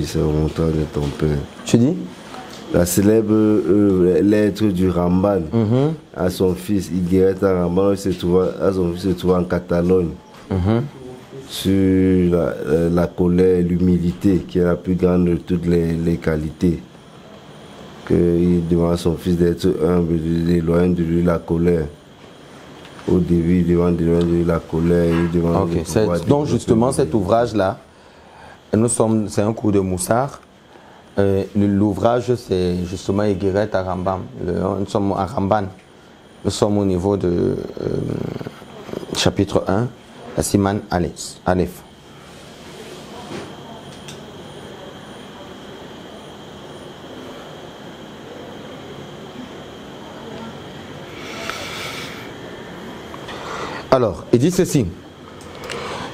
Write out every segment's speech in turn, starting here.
fils, remontant de ton père. Tu dis? La célèbre lettre du Ramban à son fils, Higuereta Ramban, se trouve en Catalogne, sur la colère, l'humilité, qui est la plus grande de toutes les qualités. Il demande à son fils d'être humble, d'éloigner de lui la colère. Au début, il demande d'éloigner de lui la colère. Donc justement, cet ouvrage-là, c'est un cours de Moussard. L'ouvrage, c'est justement Higueret à Rambam. Nous sommes à Ramban. Nous sommes au niveau de chapitre 1, la Siman Aleph. Alors, il dit ceci.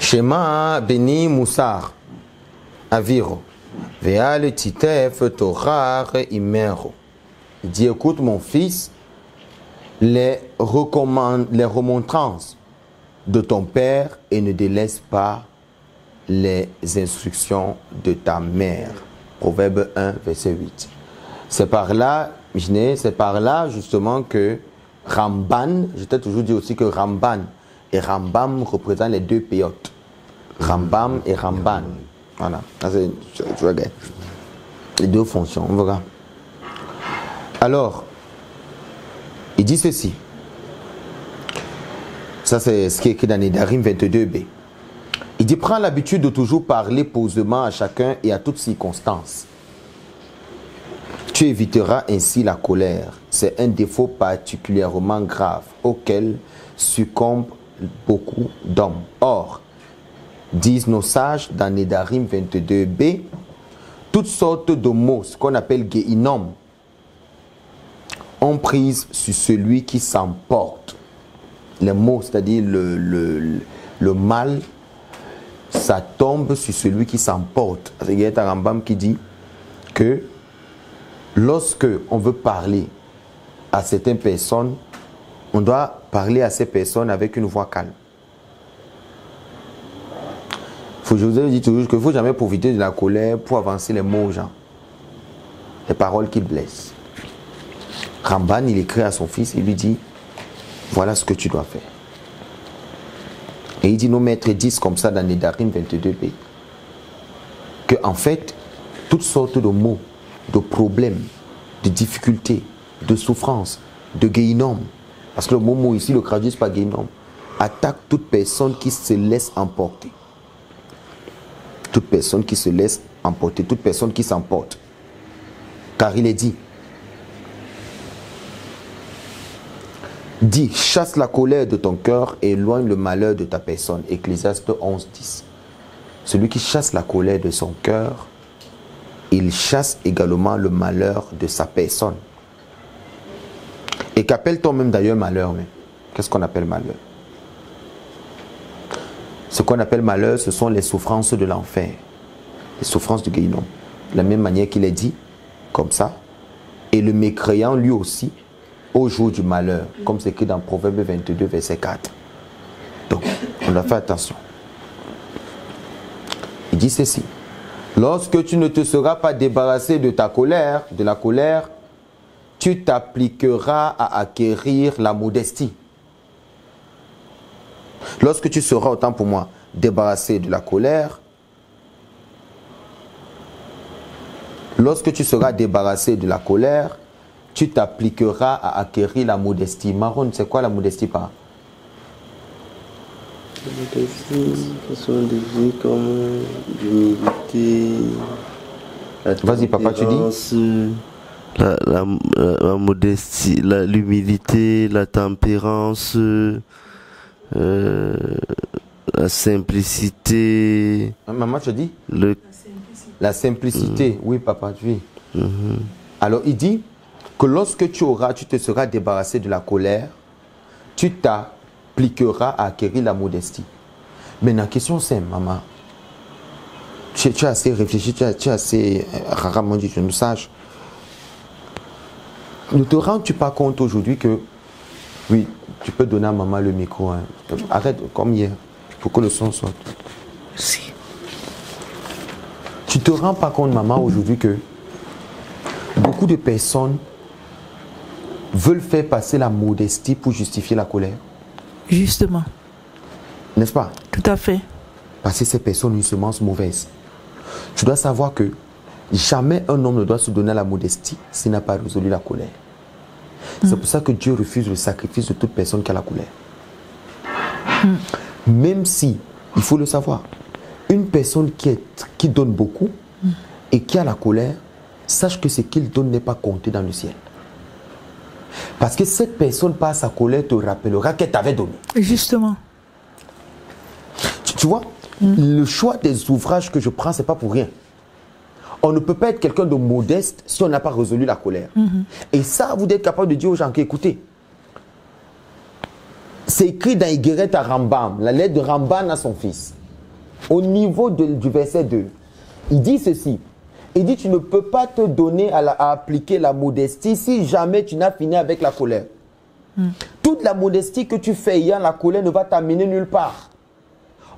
Shema Beni Moussar Aviro. Veal Titef Torar Imero. Il dit, écoute mon fils, les remontrances de ton père et ne délaisse pas les instructions de ta mère. Proverbe 1, verset 8. C'est par là justement que Ramban, je t'ai toujours dit aussi que Ramban et Rambam représentent les deux péotes. Rambam et Ramban. Voilà. Tu regardes. Les deux fonctions. On verra. Alors, il dit ceci. Ça, c'est ce qui est écrit dans Nedarim 22b. Il dit, prends l'habitude de toujours parler posément à chacun et à toutes circonstances. Tu éviteras ainsi la colère. C'est un défaut particulièrement grave auquel succombent beaucoup d'hommes. Or, disent nos sages dans Nedarim 22b, toutes sortes de mots, ce qu'on appelle Gehinom, ont prise sur celui qui s'emporte. Les mots, c'est-à-dire le mal, ça tombe sur celui qui s'emporte. Il y a un Rambam qui dit que lorsque on veut parler à certaines personnes, on doit parler à ces personnes avec une voix calme. Je vous ai dit toujours qu'il ne faut jamais profiter de la colère pour avancer les mots aux gens. Les paroles qui blessent. Ramban, il écrit à son fils, il lui dit, voilà ce que tu dois faire. Et il dit, nos maîtres disent comme ça dans Nedarim 22b, que en fait, toutes sortes de mots, de problèmes, de difficultés, de souffrances, de Gehinom, parce que le mot ici, le traduit par Gehinom, attaque toute personne qui se laisse emporter. Toute personne qui se laisse emporter, toute personne qui s'emporte. Car il est dit, dis, chasse la colère de ton cœur et éloigne le malheur de ta personne. Ecclésiaste 11, 10. Celui qui chasse la colère de son cœur, il chasse également le malheur de sa personne. Et qu'appelle-t-on même d'ailleurs malheur? Qu'est-ce qu'on appelle malheur? Ce qu'on appelle malheur, ce sont les souffrances de l'enfer, les souffrances du Gehinom. De la même manière qu'il est dit, comme ça, et le mécréant lui aussi, au jour du malheur, comme c'est écrit dans Proverbe 22, verset 4. Donc, on doit faire attention. Il dit ceci. Lorsque tu ne te seras pas débarrassé de ta colère, de la colère, tu t'appliqueras à acquérir la modestie. Lorsque tu seras, autant pour moi, débarrassé de la colère, lorsque tu seras débarrassé de la colère, tu t'appliqueras à acquérir la modestie. Maron, c'est quoi la modestie, pas? La modestie, ce sont des vies comme l'humilité. Vas-y, papa, tu dis? La modestie, l'humilité, la tempérance, la simplicité. Maman, tu dis? La simplicité. Oui, papa, tu dis. Alors, il dit que lorsque tu te seras débarrassé de la colère, tu t'appliqueras à acquérir la modestie. Mais la question c'est, maman, tu as assez réfléchi, tu as assez rarement dit, je nous sache. Ne te rends-tu pas compte aujourd'hui que, oui, tu peux donner à maman le micro, hein. Arrête comme hier, pour que le son sorte. Si. te rends pas compte, maman, aujourd'hui que beaucoup de personnes veulent faire passer la modestie pour justifier la colère? Justement. N'est-ce pas? Tout à fait. Parce que ces personnes ont une semence mauvaise. Tu dois savoir que jamais un homme ne doit se donner à la modestie s'il n'a pas résolu la colère. C'est pour ça que Dieu refuse le sacrifice de toute personne qui a la colère. Même si, il faut le savoir, une personne qui donne beaucoup et qui a la colère, sache que ce qu'il donne n'est pas compté dans le ciel. Parce que cette personne, par sa colère, te rappellera qu'elle t'avait donné. Justement. Tu vois, le choix des ouvrages que je prends, ce n'est pas pour rien. On ne peut pas être quelqu'un de modeste si on n'a pas résolu la colère. Et ça, vous êtes capable de dire aux gens qui écoutez, c'est écrit dans Igeret à Rambam, la lettre de Ramban à son fils. Au niveau du verset 2, il dit ceci. Il dit, tu ne peux pas te donner à appliquer la modestie si jamais tu n'as fini avec la colère. Toute la modestie que tu fais ayant la colère ne va t'amener nulle part.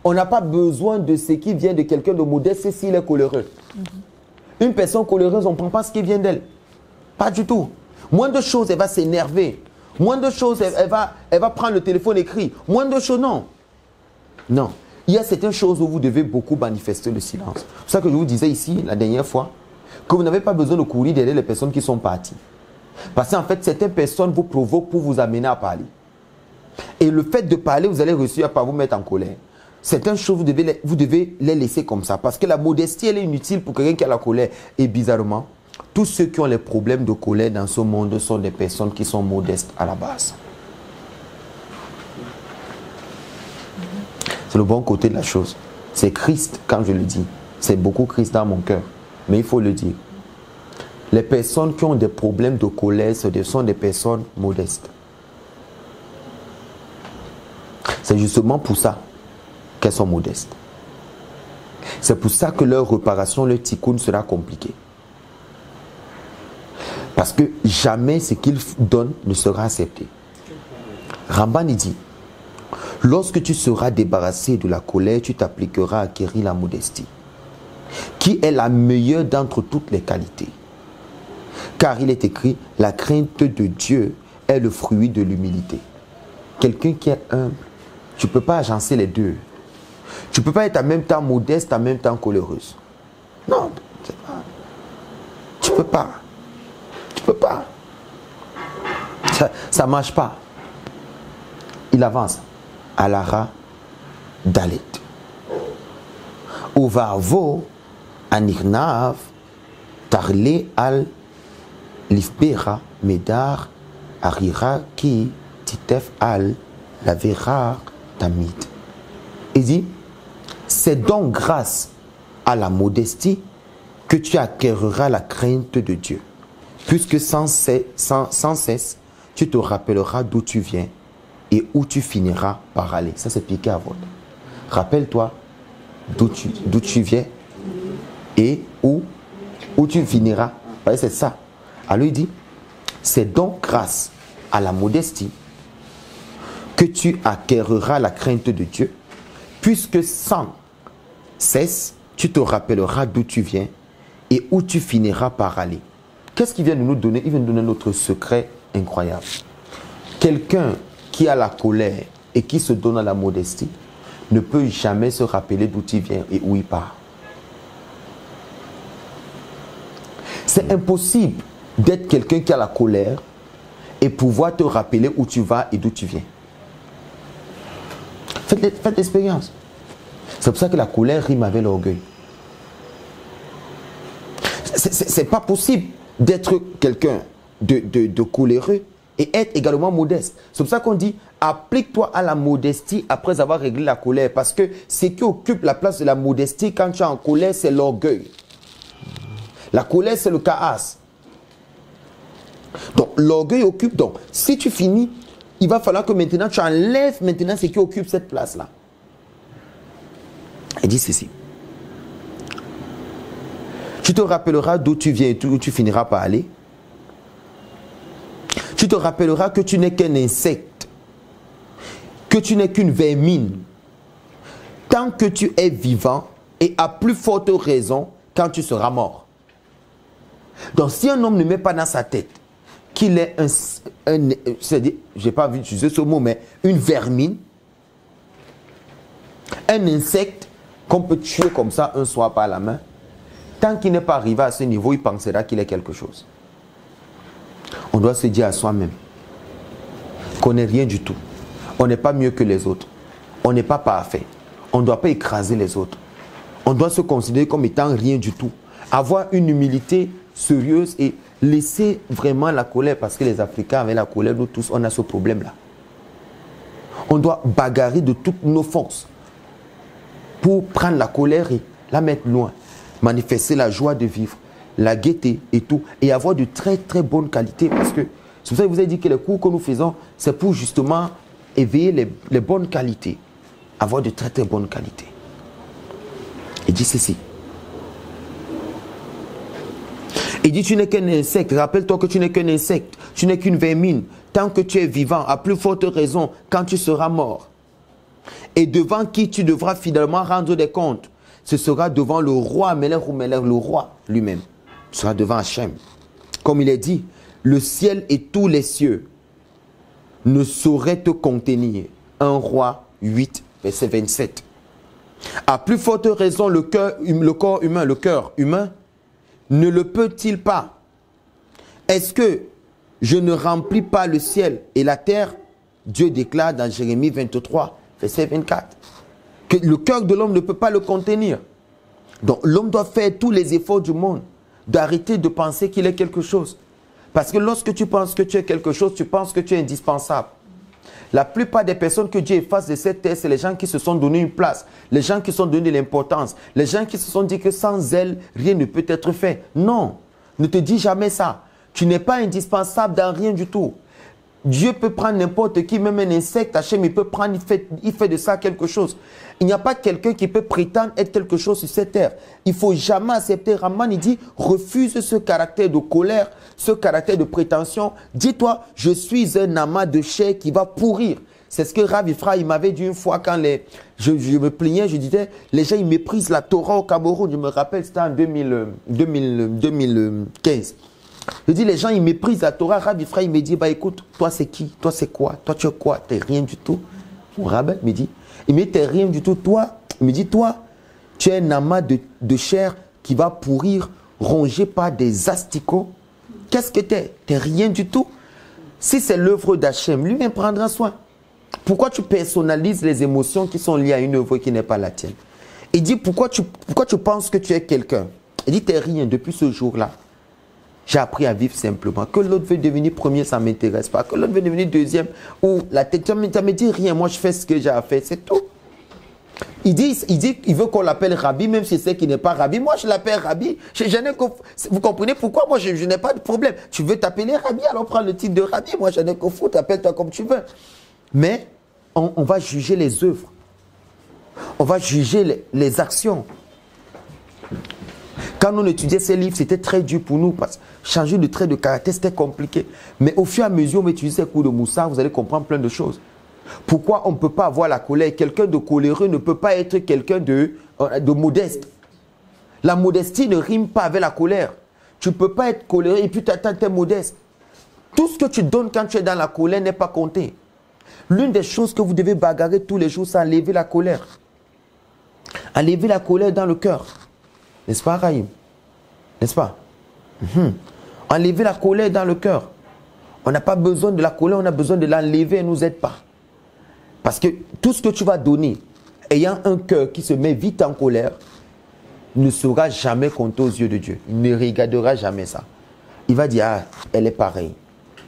On n'a pas besoin de ce qui vient de quelqu'un de modeste s'il est coléreux. Une personne coléreuse, on ne prend pas ce qui vient d'elle. Pas du tout. Moins de choses, elle va s'énerver. Moins de choses, elle va prendre le téléphone et crier. Moins de choses, non. Non. Il y a certaines choses où vous devez beaucoup manifester le silence. C'est pour ça que je vous disais ici, la dernière fois, que vous n'avez pas besoin de courir derrière les personnes qui sont parties. Parce qu'en fait, certaines personnes vous provoquent pour vous amener à parler. Et le fait de parler, vous allez réussir à ne pas vous mettre en colère. Certaines choses, vous devez les laisser comme ça. Parce que la modestie, elle est inutile pour quelqu'un qui a la colère. Et bizarrement, tous ceux qui ont les problèmes de colère dans ce monde sont des personnes qui sont modestes à la base. C'est le bon côté de la chose. C'est Christ, quand je le dis. C'est beaucoup Christ dans mon cœur. Mais il faut le dire. Les personnes qui ont des problèmes de colère, ce sont des personnes modestes. C'est justement pour ça qu'elles sont modestes. C'est pour ça que leur réparation, leur tikkun sera compliqué. Parce que jamais ce qu'ils donnent ne sera accepté. Ramban dit, lorsque tu seras débarrassé de la colère, tu t'appliqueras à acquérir la modestie, qui est la meilleure d'entre toutes les qualités. Car il est écrit, la crainte de Dieu est le fruit de l'humilité. Quelqu'un qui est humble, tu ne peux pas agencer les deux. Tu ne peux pas être en même temps modeste, en même temps coléreuse. Non, tu ne peux pas. Tu ne peux pas. Ça ne marche pas. Il avance. Alara Dalet. Uvarvo Anirnav Tarle al Lifbera Medar Arira Ki Titef al Lavera Tamid. Il dit, c'est donc grâce à la modestie que tu acquériras la crainte de Dieu. Puisque sans cesse, tu te rappelleras d'où tu viens et où tu finiras par aller. Ça, c'est piqué à votre. Rappelle-toi d'où tu viens et où tu finiras. C'est ça. Alors il dit, c'est donc grâce à la modestie que tu acquériras la crainte de Dieu, puisque sans cesse, tu te rappelleras d'où tu viens et où tu finiras par aller. Qu'est-ce qu'il vient de nous donner? Il vient de donner notre secret incroyable. Quelqu'un qui a la colère et qui se donne à la modestie ne peut jamais se rappeler d'où il vient et où il part. C'est impossible d'être quelqu'un qui a la colère et pouvoir te rappeler où tu vas et d'où tu viens. Faites l'expérience. C'est pour ça que la colère rime avec l'orgueil. C'est pas possible d'être quelqu'un de coléreux et être également modeste. C'est pour ça qu'on dit, applique-toi à la modestie après avoir réglé la colère. Parce que ce qui occupe la place de la modestie quand tu es en colère, c'est l'orgueil. La colère, c'est le chaos. Donc, l'orgueil occupe. Donc, si tu finis, il va falloir que maintenant, tu enlèves maintenant ce qui occupe cette place-là. Il dit ceci. Tu te rappelleras d'où tu viens et où tu finiras par aller. Tu te rappelleras que tu n'es qu'un insecte, que tu n'es qu'une vermine. Tant que tu es vivant, et à plus forte raison, quand tu seras mort. Donc si un homme ne met pas dans sa tête qu'il est c'est-à-dire, je n'ai pas vu utiliser ce mot, mais une vermine, un insecte qu'on peut tuer comme ça un soir par la main, tant qu'il n'est pas arrivé à ce niveau, il pensera qu'il est quelque chose. On doit se dire à soi-même qu'on n'est rien du tout. On n'est pas mieux que les autres. On n'est pas parfait. On ne doit pas écraser les autres. On doit se considérer comme étant rien du tout. Avoir une humilité sérieuse et laisser vraiment la colère, parce que les Africains, avec la colère, nous tous, on a ce problème-là. On doit bagarrer de toutes nos forces pour prendre la colère et la mettre loin. Manifester la joie de vivre, la gaieté et tout. Et avoir de très très bonnes qualités. Parce que c'est pour ça que je vous ai dit que les cours que nous faisons, c'est pour justement éveiller les bonnes qualités. Avoir de très très bonnes qualités. Il dit ceci. Il dit tu n'es qu'un insecte. Rappelle-toi que tu n'es qu'un insecte. Tu n'es qu'une vermine. Tant que tu es vivant, à plus forte raison, quand tu seras mort. Et devant qui tu devras finalement rendre des comptes. Ce sera devant le roi Melech ou Melech, le roi lui-même. Tu seras devant Hachem. Comme il est dit, le ciel et tous les cieux ne sauraient te contenir. 1 Roi 8, verset 27. À plus forte raison, le corps humain, ne le peut-il pas? Est-ce que je ne remplis pas le ciel et la terre? Dieu déclare dans Jérémie 23, verset 24, que le cœur de l'homme ne peut pas le contenir. Donc l'homme doit faire tous les efforts du monde d'arrêter de penser qu'il est quelque chose. Parce que lorsque tu penses que tu es quelque chose, tu penses que tu es indispensable. La plupart des personnes que Dieu efface de cette terre, c'est les gens qui se sont donné une place, les gens qui se sont donné l'importance, les gens qui se sont dit que sans elle, rien ne peut être fait. Non, ne te dis jamais ça. Tu n'es pas indispensable dans rien du tout. Dieu peut prendre n'importe qui, même un insecte, Hachem, il peut prendre, il fait de ça quelque chose. Il n'y a pas quelqu'un qui peut prétendre être quelque chose sur cette terre. Il ne faut jamais accepter. Ramban, il dit, refuse ce caractère de colère, ce caractère de prétention. Dis-toi, je suis un amas de chair qui va pourrir. C'est ce que Rav Ifra, il m'avait dit une fois quand je me plaignais, je disais, les gens, ils méprisent la Torah au Cameroun. Je me rappelle, c'était en 2015. Je dis, les gens, ils méprisent la Torah. Rav Ifra, il me dit, bah écoute, toi c'est qui? Toi c'est quoi? Toi tu es quoi? T'es rien du tout. Mon rabbin me dit, il me dit, t'es rien du tout. Toi, il me dit, toi, tu es un amas de chair qui va pourrir, rongé par des asticots. Qu'est-ce que t'es? T'es rien du tout. Si c'est l'œuvre d'Hachem, lui-même prendra soin. Pourquoi tu personnalises les émotions qui sont liées à une œuvre qui n'est pas la tienne? Il dit, pourquoi tu penses que tu es quelqu'un? Il dit, t'es rien depuis ce jour-là. J'ai appris à vivre simplement. Que l'autre veut devenir premier, ça ne m'intéresse pas. Que l'autre veut devenir deuxième, ou la tête, ça ne me dit rien. Moi, je fais ce que j'ai à faire, c'est tout. Il dit, il veut qu'on l'appelle Rabbi, même si c'est qu'il n'est pas Rabbi. Moi, je l'appelle Rabbi. Vous comprenez pourquoi? Moi, je n'ai pas de problème. Tu veux t'appeler Rabbi, alors prends le titre de Rabbi. Moi, je n'ai qu'au foutre, appelle-toi comme tu veux. Mais on va juger les œuvres. On va juger les actions. Quand on étudiait ces livres, c'était très dur pour nous parce que changer de trait de caractère, c'était compliqué. Mais au fur et à mesure, on étudie ces cours de Moussa, vous allez comprendre plein de choses. Pourquoi on ne peut pas avoir la colère? Quelqu'un de coléreux ne peut pas être quelqu'un de modeste. La modestie ne rime pas avec la colère. Tu ne peux pas être coléreux et puis tu attends d'être modeste. Tout ce que tu donnes quand tu es dans la colère n'est pas compté. L'une des choses que vous devez bagarrer tous les jours, c'est enlever la colère. Enlever la colère dans le cœur. N'est-ce pas, Raïm? N'est-ce pas? Enlever la colère dans le cœur. On n'a pas besoin de la colère, on a besoin de l'enlever, elle ne nous aide pas. Parce que tout ce que tu vas donner, ayant un cœur qui se met vite en colère, ne sera jamais compté aux yeux de Dieu. Il ne regardera jamais ça. Il va dire, ah, elle est pareille.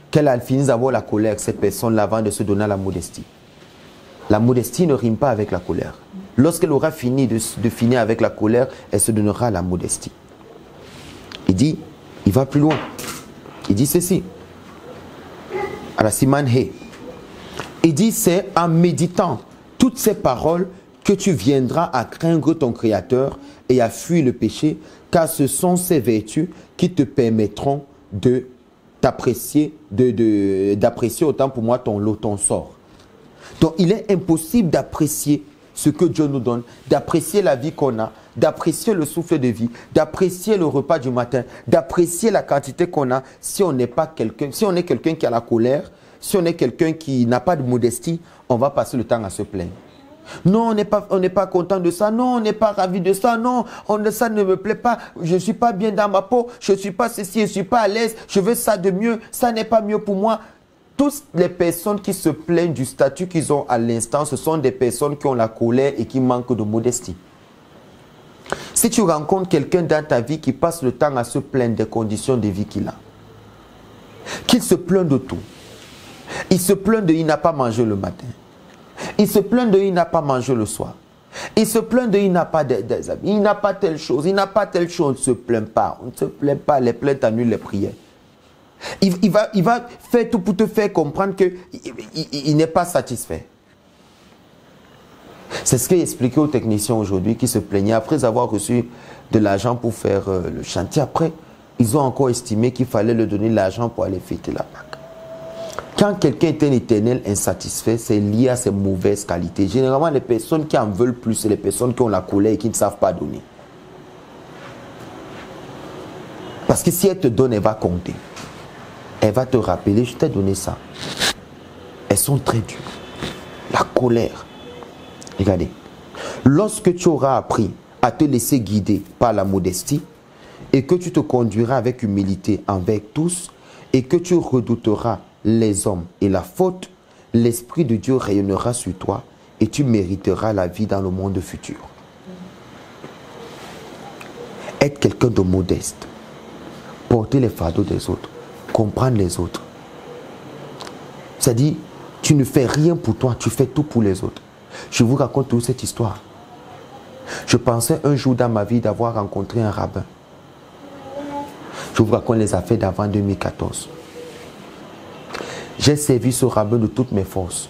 Qu'elle a fini d'avoir la colère, cette personne-là, avant de se donner à la modestie. La modestie ne rime pas avec la colère. Lorsqu'elle aura fini de finir avec la colère, elle se donnera à la modestie. Il dit, il va plus loin. Il dit ceci. À la Siman He. Il dit, c'est en méditant toutes ces paroles que tu viendras à craindre ton Créateur et à fuir le péché, car ce sont ces vertus qui te permettront d'apprécier autant pour moi ton lot, ton sort. Donc il est impossible d'apprécier ce que Dieu nous donne, d'apprécier la vie qu'on a, d'apprécier le souffle de vie, d'apprécier le repas du matin, d'apprécier la quantité qu'on a. Si on n'est pas quelqu'un, si on est quelqu'un qui a la colère, si on est quelqu'un qui n'a pas de modestie, on va passer le temps à se plaindre. Non, on n'est pas content de ça. Non, on n'est pas ravi de ça. Non, ça ne me plaît pas. Je ne suis pas bien dans ma peau. Je ne suis pas ceci, je ne suis pas à l'aise. Je veux ça de mieux. Ça n'est pas mieux pour moi. Toutes les personnes qui se plaignent du statut qu'ils ont à l'instant, ce sont des personnes qui ont la colère et qui manquent de modestie. Si tu rencontres quelqu'un dans ta vie qui passe le temps à se plaindre des conditions de vie qu'il a, qu'il se plaint de tout. Il se plaint de il n'a pas mangé le matin. Il se plaint de il n'a pas mangé le soir. Il se plaint de il n'a pas des amis. Il n'a pas telle chose. Il n'a pas telle chose. On ne se plaint pas. On ne se plaint pas. Les plaintes annulent les prières. Il va faire tout pour te faire comprendre qu'il n'est pas satisfait. C'est ce qu'il expliquait aux techniciens aujourd'hui qui se plaignaient après avoir reçu de l'argent pour faire le chantier. Après, ils ont encore estimé qu'il fallait leur donner l'argent pour aller fêter la Pâque. Quand quelqu'un est un éternel insatisfait, c'est lié à ses mauvaises qualités. Généralement, les personnes qui en veulent plus, c'est les personnes qui ont la colère et qui ne savent pas donner. Parce que si elle te donne, elle va compter. Elle va te rappeler, je t'ai donné ça. Elles sont très dures. La colère. Regardez. Lorsque tu auras appris à te laisser guider par la modestie et que tu te conduiras avec humilité envers tous et que tu redouteras les hommes et la faute, l'Esprit de Dieu rayonnera sur toi et tu mériteras la vie dans le monde futur. Être quelqu'un de modeste. Porter les fardeaux des autres. Comprendre les autres. C'est-à-dire, tu ne fais rien pour toi, tu fais tout pour les autres. Je vous raconte toute cette histoire. Je pensais un jour dans ma vie d'avoir rencontré un rabbin. Je vous raconte les affaires d'avant 2014. J'ai servi ce rabbin de toutes mes forces.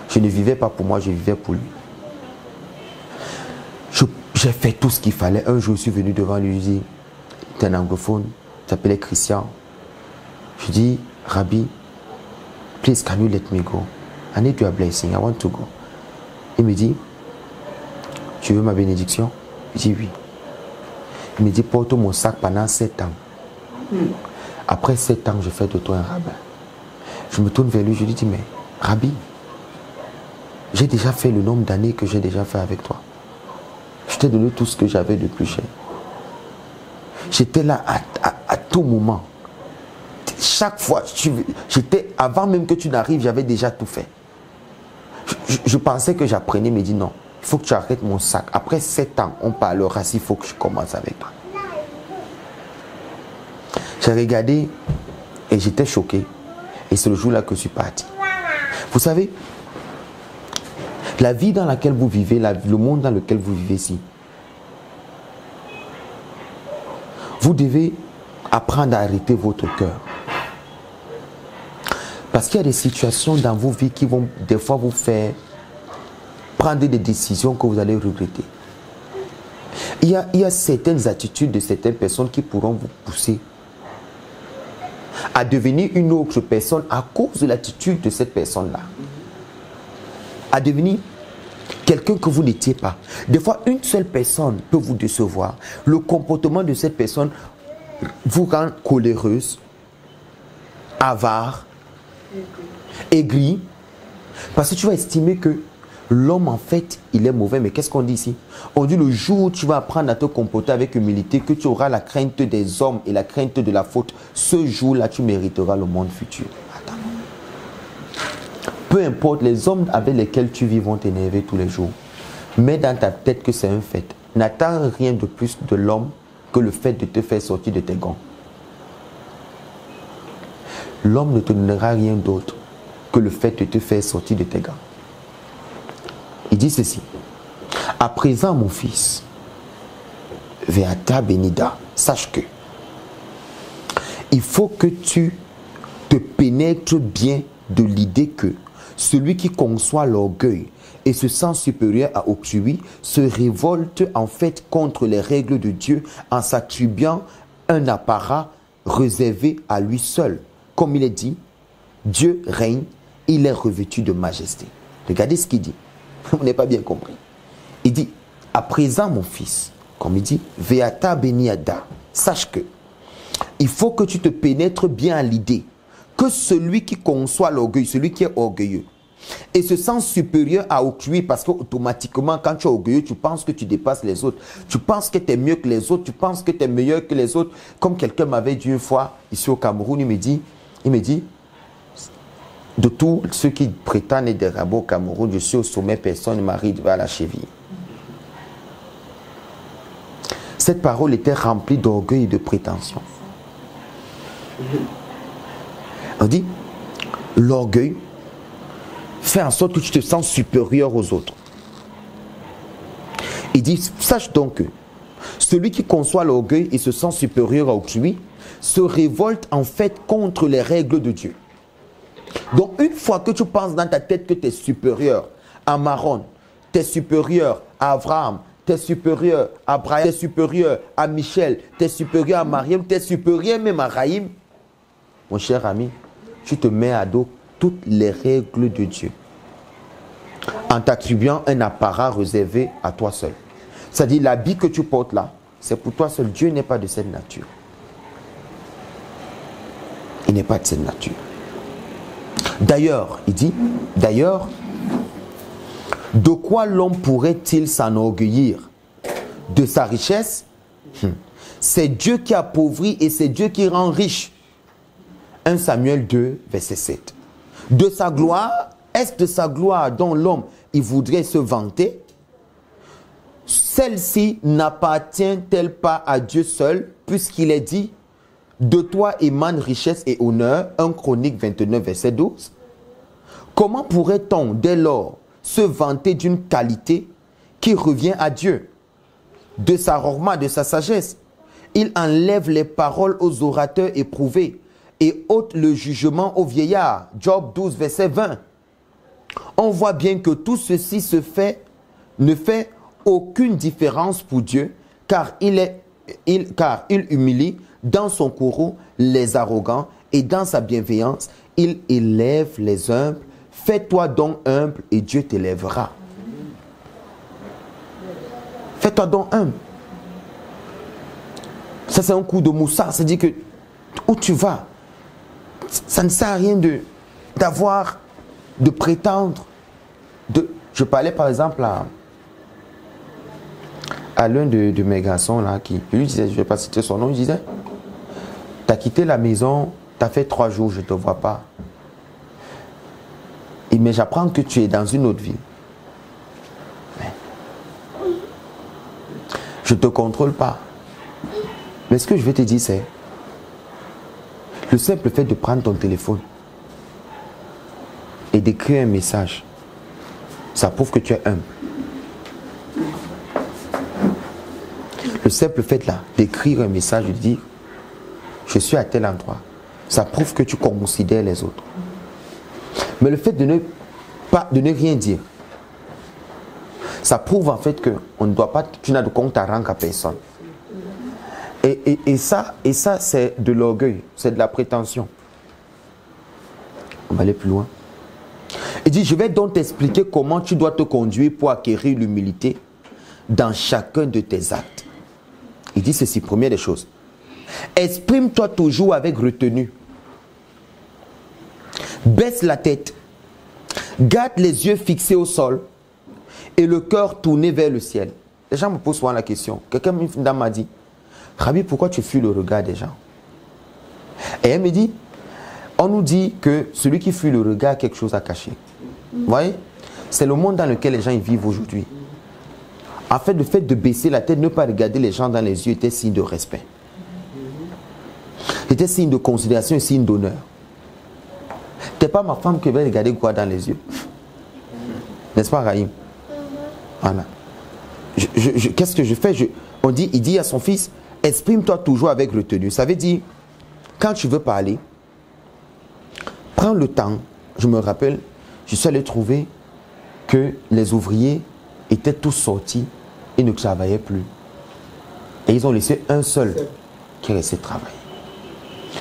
Je ne vivais pas pour moi, je vivais pour lui. J'ai fait tout ce qu'il fallait. Un jour, je suis venu devant lui, je dis, tu es un anglophone, tu t'appelais Christian. Je dis, Rabbi, please, can you let me go? I need your blessing, I want to go. Il me dit, tu veux ma bénédiction? Je dis oui. Il me dit, porte mon sac pendant 7 ans. Après 7 ans, je fais de toi un rabbin. Je me tourne vers lui, je lui dis, mais Rabbi, j'ai déjà fait le nombre d'années que j'ai déjà fait avec toi. Je t'ai donné tout ce que j'avais de plus cher. J'étais là à tout moment. Chaque fois, avant même que tu n'arrives, j'avais déjà tout fait. Je pensais que j'apprenais, mais il dit non, il faut que tu arrêtes mon sac. Après 7 ans, on parlera s'il faut que je commence avec toi. J'ai regardé et j'étais choqué. Et c'est le jour-là que je suis parti. Vous savez, la vie dans laquelle vous vivez, le monde dans lequel vous vivez ici, vous devez apprendre à arrêter votre cœur. Parce qu'il y a des situations dans vos vies qui vont des fois vous faire prendre des décisions que vous allez regretter. Il y a certaines attitudes de certaines personnes qui pourront vous pousser à devenir une autre personne à cause de l'attitude de cette personne-là. À devenir quelqu'un que vous n'étiez pas. Des fois, une seule personne peut vous décevoir. Le comportement de cette personne vous rend coléreuse, avare, aigri, parce que tu vas estimer que l'homme en fait il est mauvais. Mais qu'est-ce qu'on dit ici? On dit le jour où tu vas apprendre à te comporter avec humilité, que tu auras la crainte des hommes et la crainte de la faute, ce jour-là tu mériteras le monde futur. Attends. Peu importe, les hommes avec lesquels tu vis vont t'énerver tous les jours. Mets dans ta tête que c'est un fait. N'attends rien de plus de l'homme que le fait de te faire sortir de tes gants. L'homme ne te donnera rien d'autre que le fait de te faire sortir de tes gants. Il dit ceci. À présent, mon fils, Veata Benida, sache que il faut que tu te pénètres bien de l'idée que celui qui conçoit l'orgueil et se sent supérieur à autrui se révolte en fait contre les règles de Dieu en s'attribuant un apparat réservé à lui seul. Comme il est dit, Dieu règne, il est revêtu de majesté. Regardez ce qu'il dit. Vous n'avez pas bien compris. Il dit, à présent mon fils, comme il dit, Veata beniada, sache que il faut que tu te pénètres bien à l'idée que celui qui conçoit l'orgueil, celui qui est orgueilleux, et se sent supérieur à autrui, parce qu'automatiquement, quand tu es orgueilleux, tu penses que tu dépasses les autres. Tu penses que tu es mieux que les autres. Tu penses que tu es meilleur que les autres. Comme quelqu'un m'avait dit une fois, ici au Cameroun, il me dit, de tous ceux qui prétendent être des rabbins au Cameroun, je suis au sommet, personne ne m'arrive à la cheville. Cette parole était remplie d'orgueil et de prétention. On dit, l'orgueil fait en sorte que tu te sens supérieur aux autres. Il dit, sache donc que celui qui conçoit l'orgueil et se sent supérieur à autrui se révolte en fait contre les règles de Dieu. Donc une fois que tu penses dans ta tête que tu es supérieur à Maron, tu es supérieur à Abraham, tu es supérieur à Abraham, tu es supérieur à Michel, tu es supérieur à Mariam, tu es supérieur même à Raïm, mon cher ami, tu te mets à dos toutes les règles de Dieu en t'attribuant un apparat réservé à toi seul. C'est-à-dire l'habit que tu portes là, c'est pour toi seul. Dieu n'est pas de cette nature. Il n'est pas de cette nature. D'ailleurs, il dit, d'ailleurs, de quoi l'homme pourrait-il s'enorgueillir? De sa richesse? C'est Dieu qui appauvrit et c'est Dieu qui rend riche. 1 Samuel 2, verset 7. De sa gloire, est-ce de sa gloire dont l'homme il voudrait se vanter? Celle-ci n'appartient-elle pas à Dieu seul, puisqu'il est dit, de toi émanent richesse et honneur, 1 Chronique 29, verset 12. Comment pourrait-on dès lors se vanter d'une qualité qui revient à Dieu? De sa rorma, de sa sagesse, il enlève les paroles aux orateurs éprouvés et ôte le jugement aux vieillards. Job 12, verset 20. On voit bien que tout ceci ne fait aucune différence pour Dieu, car il humilie dans son courroux les arrogants et dans sa bienveillance, il élève les humbles. Fais-toi donc humble et Dieu t'élèvera. Fais-toi donc humble. Ça, c'est un coup de moussard. C'est-à-dire que où tu vas, ça ne sert à rien de prétendre. Je parlais par exemple à l'un de mes garçons là, qui lui disait, je ne vais pas citer son nom, il disait, tu as quitté la maison, tu as fait 3 jours, je ne te vois pas. Mais j'apprends que tu es dans une autre ville. Je ne te contrôle pas. Mais ce que je vais te dire, c'est le simple fait de prendre ton téléphone et d'écrire un message, ça prouve que tu es humble. Le simple fait là d'écrire un message, de dire je suis à tel endroit, ça prouve que tu considères les autres. Mais le fait de ne rien dire, ça prouve en fait que tu n'as de compte à rendre à personne. Et ça c'est de l'orgueil, c'est de la prétention. On va aller plus loin. Il dit, je vais donc t'expliquer comment tu dois te conduire pour acquérir l'humilité dans chacun de tes actes. Il dit ceci, première des choses. Exprime-toi toujours avec retenue. Baisse la tête. Garde les yeux fixés au sol et le cœur tourné vers le ciel. Les gens me posent souvent la question. Quelqu'un m'a dit, Rabbi, pourquoi tu fuis le regard des gens? Et elle me dit, on nous dit que celui qui fuit le regard a quelque chose à cacher. Vous voyez? C'est le monde dans lequel les gens y vivent aujourd'hui. En fait, le fait de baisser la tête, ne pas regarder les gens dans les yeux était signe de respect. C'était signe de considération et signe d'honneur. Tu n'es pas ma femme qui va regarder quoi dans les yeux. N'est-ce pas, Raïm? Voilà. Qu'est-ce que je fais? Il dit à son fils, exprime-toi toujours avec retenue. Ça veut dire, quand tu veux parler, prends le temps. Je me rappelle, je suis allé trouver que les ouvriers étaient tous sortis et ne travaillaient plus. Et ils ont laissé un seul qui restait travailler.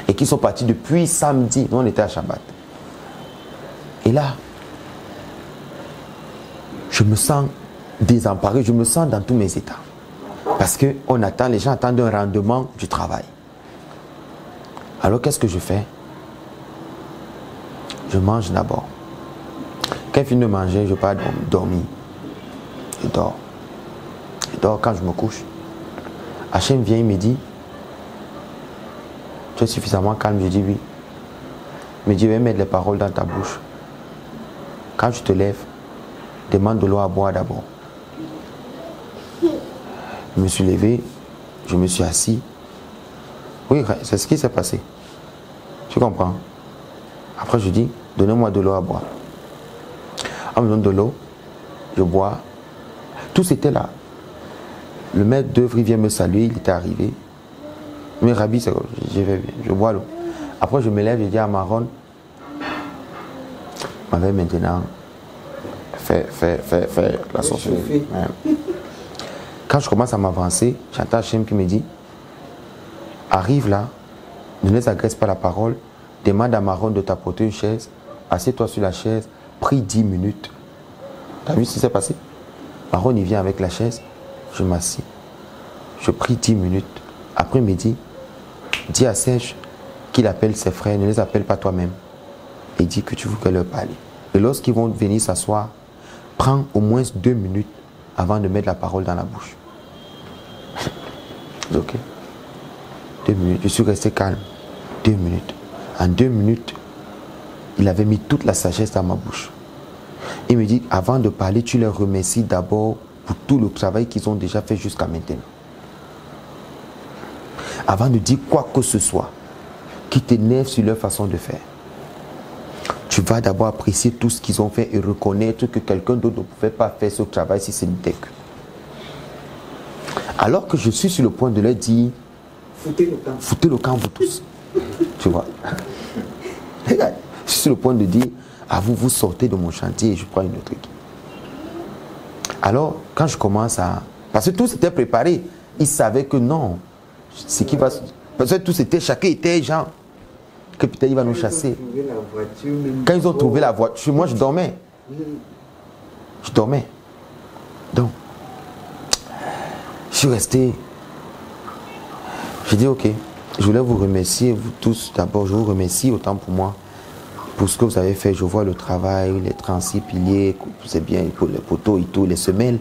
Et qui sont partis depuis samedi. Nous, on était à Shabbat. Et là, je me sens désemparé, je me sens dans tous mes états. Parce que les gens attendent un rendement du travail. Alors qu'est-ce que je fais? Je mange d'abord. Quand je finis de manger, je pars dormir. Je dors. Je dors quand je me couche. Hachem vient, il me dit, tu es suffisamment calme? Je dis oui. Il me dit, je vais mettre les paroles dans ta bouche. Quand tu te lèves, demande de l'eau à boire d'abord. Je me suis levé, je me suis assis. Oui, c'est ce qui s'est passé. Tu comprends? Après, je dis, donnez-moi de l'eau à boire. On me donne de l'eau, je bois. Tout c'était là. Le maître d'œuvre, il vient me saluer, il était arrivé. Mais Rabbi, je vais bien, je bois l'eau. Après, je me lève, je dis à Maron, m'avait maintenant fait la sorcellerie. Ouais. Quand je commence à m'avancer, j'entends Hachem qui me dit, arrive là, ne les agresse pas la parole, demande à Maron de t'apporter une chaise, assieds-toi sur la chaise, prie 10 minutes. T'as vu ce qui s'est passé? Maron, il vient avec la chaise, je m'assis. Je prie 10 minutes. Après, il me dit, dis à Serge qu'il appelle ses frères, ne les appelle pas toi-même. Et dis que tu veux que leur parle. Et lorsqu'ils vont venir s'asseoir, prends au moins 2 minutes avant de mettre la parole dans la bouche. Ok. 2 minutes. Je suis resté calme. 2 minutes. En 2 minutes, il avait mis toute la sagesse dans ma bouche. Il me dit, avant de parler, tu les remercies d'abord pour tout le travail qu'ils ont déjà fait jusqu'à maintenant. Avant de dire quoi que ce soit qui t'énerve sur leur façon de faire, tu vas d'abord apprécier tout ce qu'ils ont fait et reconnaître que quelqu'un d'autre ne pouvait pas faire ce travail si ce n'était que. Alors que je suis sur le point de leur dire, foutez le camp vous tous. Tu vois. Regarde, je suis sur le point de dire, à vous, vous sortez de mon chantier et je prends une autre équipe. Alors, quand je commence à... Parce que tout s'était préparé. Ils savaient que non. Ce qui va... Parce que tout c'était... Chacun était genre... Que peut-être il va nous chasser. Quand ils ont trouvé la voiture, moi je dormais. Je dormais. Donc, je suis resté. J'ai dit, ok, je voulais vous remercier, vous tous. D'abord, je vous remercie autant pour moi, pour ce que vous avez fait. Je vois le travail, les 36 piliers, c'est bien, les poteaux et tout, les semelles.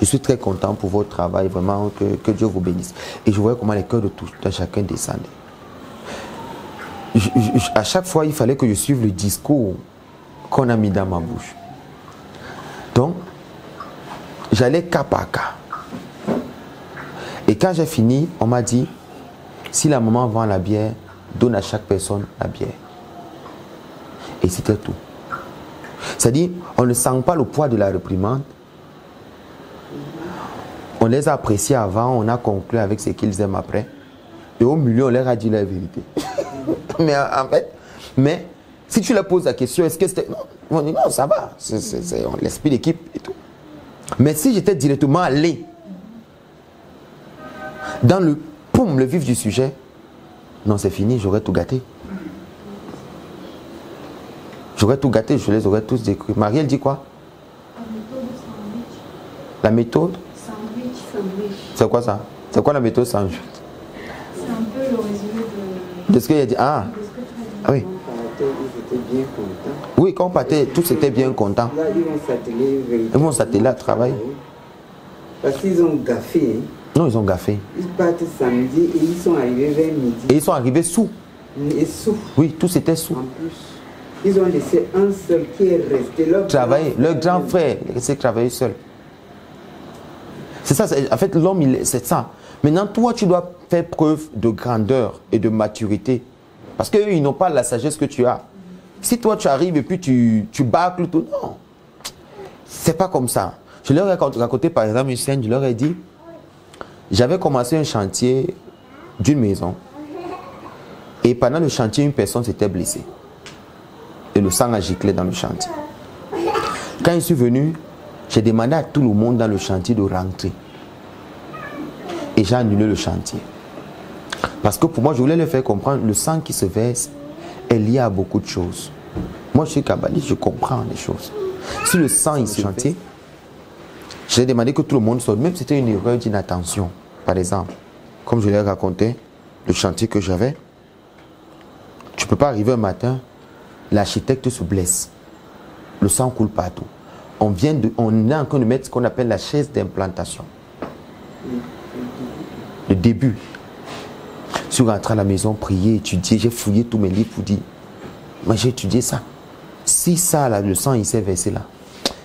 Je suis très content pour votre travail, vraiment, que Dieu vous bénisse. Et je voyais comment les cœurs de chacun descendaient. À chaque fois, il fallait que je suive le discours qu'on a mis dans ma bouche. Donc, j'allais cas par cas. Et quand j'ai fini, on m'a dit, si la maman vend la bière, donne à chaque personne la bière. Et c'était tout. C'est-à-dire, on ne sent pas le poids de la réprimande. On les a appréciés avant, on a conclu avec ce qu'ils aiment après. Et au milieu, on leur a dit la vérité. Mais en fait, si tu leur poses la question, est-ce que c'était... Non, on dit non, ça va, c'est l'esprit d'équipe et tout. Mais si j'étais directement allé dans le vif du sujet, non, c'est fini, j'aurais tout gâté. J'aurais tout gâté, je les aurais tous détruits. Marielle dit quoi? La méthode? Sandwich. C'est quoi ça? C'est quoi la méthode sandwich? C'est un peu le résumé de ce qu'il a dit. Ah, oui. Oui, quand on partait, tous étaient bien contents. Là, ils vont s'atteler à travailler. Parce qu'ils ont gaffé. Non, ils ont gaffé. Ils partent samedi et ils sont arrivés vers midi. Et ils sont arrivés sous. Et sous. Oui, tous étaient sous. En plus, ils ont laissé un seul qui est resté. Leur grand frère, il est resté travailler seul. C'est ça, en fait, l'homme, c'est ça. Maintenant, toi, tu dois faire preuve de grandeur et de maturité. Parce qu'eux, ils n'ont pas la sagesse que tu as. Si toi, tu arrives et puis tu bâcles tout, non. C'est pas comme ça. Je leur ai raconté, par exemple, une scène, je leur ai dit, j'avais commencé un chantier d'une maison. Et pendant le chantier, une personne s'était blessée. Et le sang a giclé dans le chantier. Quand je suis venu, j'ai demandé à tout le monde dans le chantier de rentrer. Et j'ai annulé le chantier. Parce que pour moi, je voulais leur faire comprendre, le sang qui se verse est lié à beaucoup de choses. Moi, je suis kabbaliste, je comprends les choses. Si le sang est sur le chantier, J'ai demandé que tout le monde sorte, même si c'était une erreur d'inattention. Par exemple, comme je l'ai raconté, le chantier que j'avais, tu ne peux pas arriver un matin, l'architecte se blesse, le sang coule partout. On est en train de mettre ce qu'on appelle la chaise d'implantation. Le début. Je suis rentré à la maison, prier, étudier, j'ai fouillé tous mes livres pour dire, moi j'ai étudié ça. Si ça, là, le sang, il s'est versé là,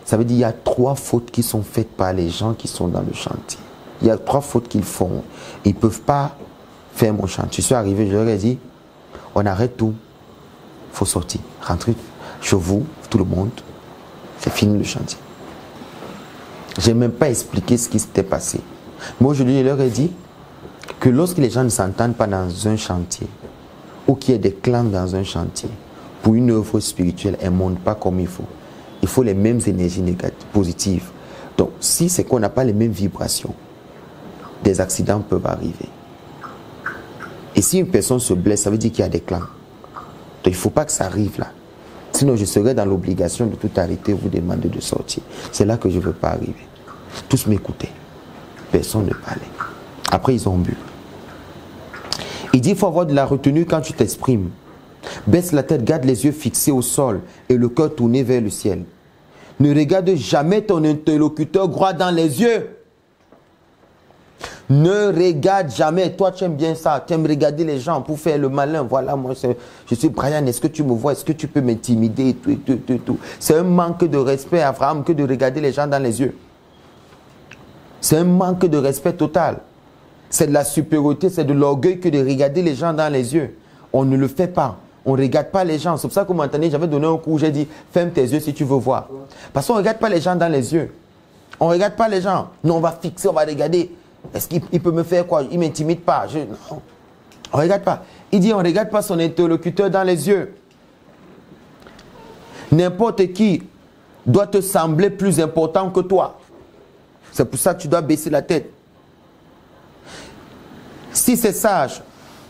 ça veut dire qu'il y a 3 fautes qui sont faites par les gens qui sont dans le chantier. Il y a 3 fautes qu'ils font. Ils ne peuvent pas faire mon chantier. Je suis arrivé, je leur ai dit, on arrête tout. Il faut sortir, rentrer chez vous, tout le monde. C'est fini le chantier. Je n'ai même pas expliqué ce qui s'était passé. Moi, aujourd'hui, je leur ai dit que lorsque les gens ne s'entendent pas dans un chantier, ou qu'il y ait des clans dans un chantier, pour une œuvre spirituelle, elle ne monte pas comme il faut. Il faut les mêmes énergies négatives, positives. Donc, si c'est qu'on n'a pas les mêmes vibrations, des accidents peuvent arriver. Et si une personne se blesse, ça veut dire qu'il y a des clans. Donc, il ne faut pas que ça arrive là. Sinon, je serais dans l'obligation de tout arrêter, vous demander de sortir. C'est là que je ne veux pas arriver. Tous m'écoutaient. Personne ne parlait. Après, ils ont bu. Il dit, il faut avoir de la retenue quand tu t'exprimes. Baisse la tête, garde les yeux fixés au sol et le cœur tourné vers le ciel. Ne regarde jamais ton interlocuteur droit dans les yeux. Ne regarde jamais. Toi, tu aimes bien ça. Tu aimes regarder les gens pour faire le malin. Voilà, moi, je suis Brian. Est-ce que tu me vois? Est-ce que tu peux m'intimider? Tout. C'est un manque de respect, Abraham, que de regarder les gens dans les yeux. C'est un manque de respect total. C'est de la supériorité, c'est de l'orgueil que de regarder les gens dans les yeux. On ne le fait pas. On ne regarde pas les gens. C'est pour ça que vous m'entendez, j'avais donné un coup, j'ai dit, ferme tes yeux si tu veux voir. Parce qu'on ne regarde pas les gens dans les yeux. On ne regarde pas les gens. Non, on va fixer, on va regarder. Est-ce qu'il peut me faire quoi? Il ne m'intimide pas. Non. On ne regarde pas. Il dit, on ne regarde pas son interlocuteur dans les yeux. N'importe qui doit te sembler plus important que toi. C'est pour ça que tu dois baisser la tête. Si c'est sage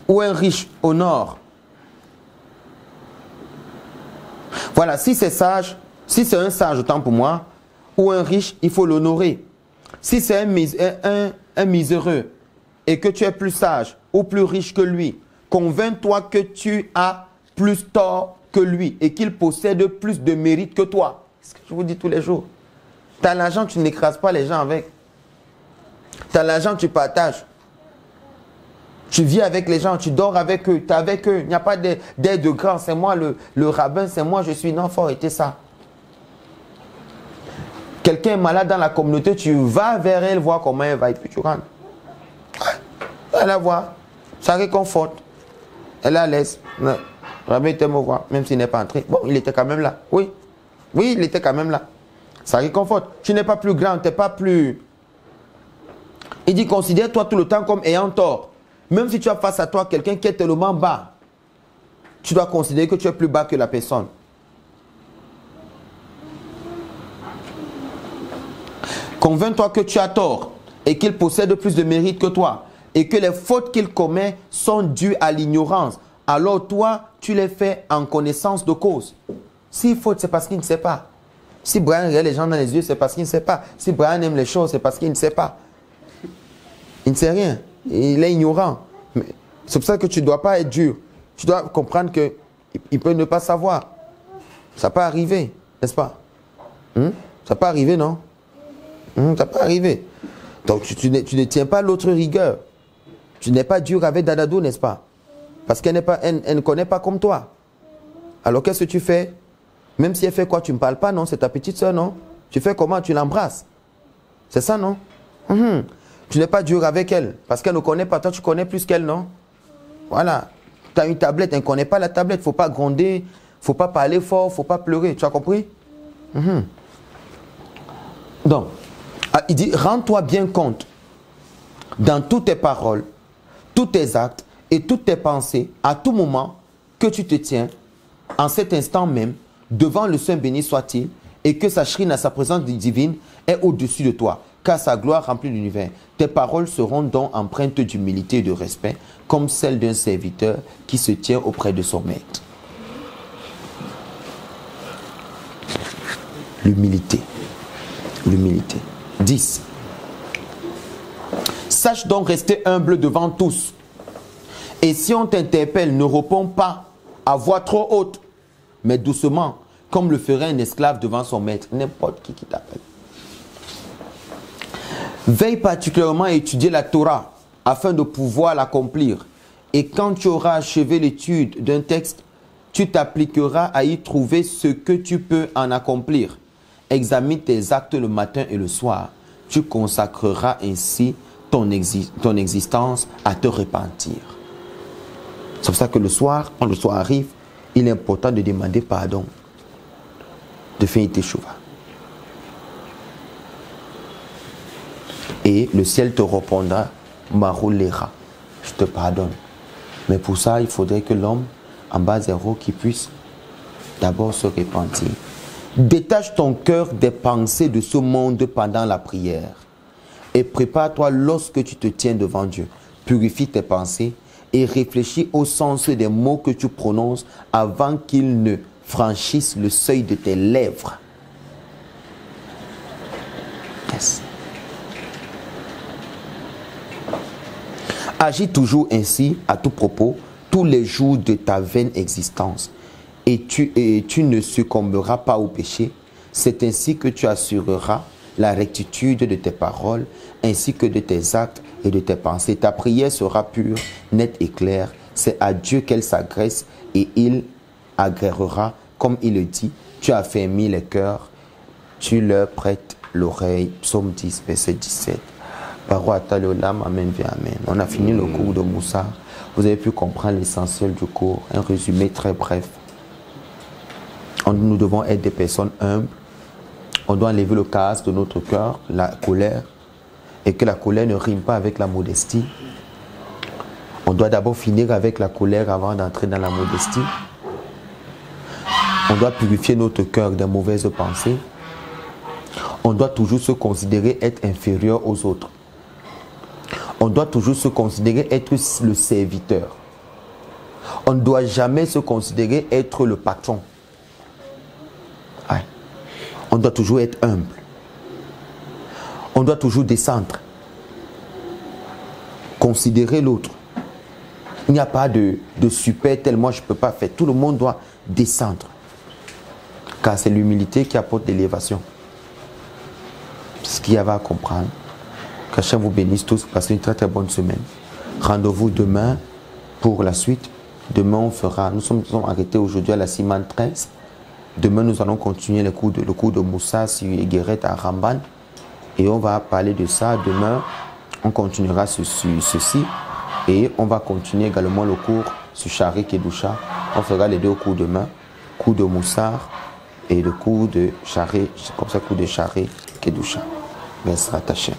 ou un riche honore. Voilà, si c'est sage, si c'est un sage, autant pour moi, ou un riche, il faut l'honorer. Si c'est un miséreux et que tu es plus sage ou plus riche que lui, convainc-toi que tu as plus tort que lui et qu'il possède plus de mérite que toi. C'est ce que je vous dis tous les jours. Tu as l'argent, tu n'écrases pas les gens avec. Tu as l'argent, tu partages. Tu vis avec les gens, tu dors avec eux, tu es avec eux. Il n'y a pas d'aide de grand, c'est moi le rabbin, c'est moi, je suis non, faut arrêter ça. Quelqu'un est malade dans la communauté, tu vas vers elle, voir comment elle va, et puis tu rentres. Elle la voit, ça réconforte. Elle est à l'aise. Le rabbin était me voir, même s'il n'est pas entré. Bon, il était quand même là. Oui, il était quand même là. Ça réconforte. Tu n'es pas plus grand, tu n'es pas plus... Il dit, considère-toi tout le temps comme ayant tort. Même si tu as face à toi quelqu'un qui est tellement bas, tu dois considérer que tu es plus bas que la personne. Convainc-toi que tu as tort et qu'il possède plus de mérite que toi et que les fautes qu'il commet sont dues à l'ignorance. Alors toi, tu les fais en connaissance de cause. S'il faute, c'est parce qu'il ne sait pas. Si Brian regarde les gens dans les yeux, c'est parce qu'il ne sait pas. Si Brian aime les choses, c'est parce qu'il ne sait pas. Il ne sait rien. Il est ignorant. C'est pour ça que tu ne dois pas être dur. Tu dois comprendre qu'il peut ne pas savoir. Ça peut arriver, n'est-ce pas? Ça peut arriver, non? Ça peut arriver. Donc tu ne tiens pas l'autre rigueur. Tu n'es pas dur avec Dadadou, n'est-ce pas? Parce qu'elle ne connaît pas comme toi. Alors qu'est-ce que tu fais? Même si elle fait quoi, tu ne parles pas, non? C'est ta petite soeur, non? Tu fais comment? Tu l'embrasses. C'est ça, non? Tu n'es pas dur avec elle, parce qu'elle ne connaît pas. Toi, tu connais plus qu'elle, non? Voilà. Tu as une tablette, elle ne connaît pas la tablette. Il ne faut pas gronder, il ne faut pas parler fort, il ne faut pas pleurer. Tu as compris? Donc, il dit, rends-toi bien compte dans toutes tes paroles, tous tes actes et toutes tes pensées, à tout moment, que tu te tiens, en cet instant même, devant le Saint béni soit-il, et que sa shrine à sa présence divine est au-dessus de toi, car sa gloire remplit l'univers. Tes paroles seront donc empreintes d'humilité et de respect, comme celles d'un serviteur qui se tient auprès de son maître. L'humilité. L'humilité. 10. Sache donc rester humble devant tous. Et si on t'interpelle, ne réponds pas à voix trop haute, mais doucement, comme le ferait un esclave devant son maître, n'importe qui t'appelle. Veille particulièrement à étudier la Torah, afin de pouvoir l'accomplir. Et quand tu auras achevé l'étude d'un texte, tu t'appliqueras à y trouver ce que tu peux en accomplir. Examine tes actes le matin et le soir. Tu consacreras ainsi ton existence à te repentir. C'est pour ça que le soir, quand le soir arrive, il est important de demander pardon, de faire teshuva. Et le ciel te répondra, Maroulera, je te pardonne. Mais pour ça, il faudrait que l'homme en bas zéro qui puisse d'abord se repentir. Détache ton cœur des pensées de ce monde pendant la prière. Et prépare-toi lorsque tu te tiens devant Dieu. Purifie tes pensées et réfléchis au sens des mots que tu prononces avant qu'ils ne franchissent le seuil de tes lèvres. Yes. Agis toujours ainsi à tout propos tous les jours de ta vaine existence et tu ne succomberas pas au péché. C'est ainsi que tu assureras la rectitude de tes paroles ainsi que de tes actes et de tes pensées. Ta prière sera pure, nette et claire. C'est à Dieu qu'elle s'agresse et il agréera, comme il le dit. Tu as affermi les cœurs, tu leur prêtes l'oreille. Psaume 10, verset 17. Amen, amen. On a fini le cours de Moussa. Vous avez pu comprendre l'essentiel du cours. Un résumé très bref. Nous devons être des personnes humbles. On doit enlever le chaos de notre cœur, la colère. Et que la colère ne rime pas avec la modestie. On doit d'abord finir avec la colère avant d'entrer dans la modestie. On doit purifier notre cœur des mauvaises pensées. On doit toujours se considérer être inférieur aux autres. On doit toujours se considérer être le serviteur. On ne doit jamais se considérer être le patron. Ouais. On doit toujours être humble. On doit toujours descendre. Considérer l'autre. Il n'y a pas de super tel moi je ne peux pas faire. Tout le monde doit descendre. Car c'est l'humilité qui apporte l'élévation. C'est ce qu'il y avait à comprendre. Qu'Hachem vous bénisse tous. Passez une très très bonne semaine. Rendez-vous demain pour la suite. Demain on fera, nous sommes arrêtés aujourd'hui à la Siman 13. Demain nous allons continuer le cours de Moussa sur Guéret à Ramban. Et on va parler de ça. Demain on continuera sur ceci. Et on va continuer également le cours sur Shari Kedusha. On fera les deux cours demain. Cours de Moussa et le cours de Shari, comme ça, cours de Shari Kedusha. Merci à ta chaîne.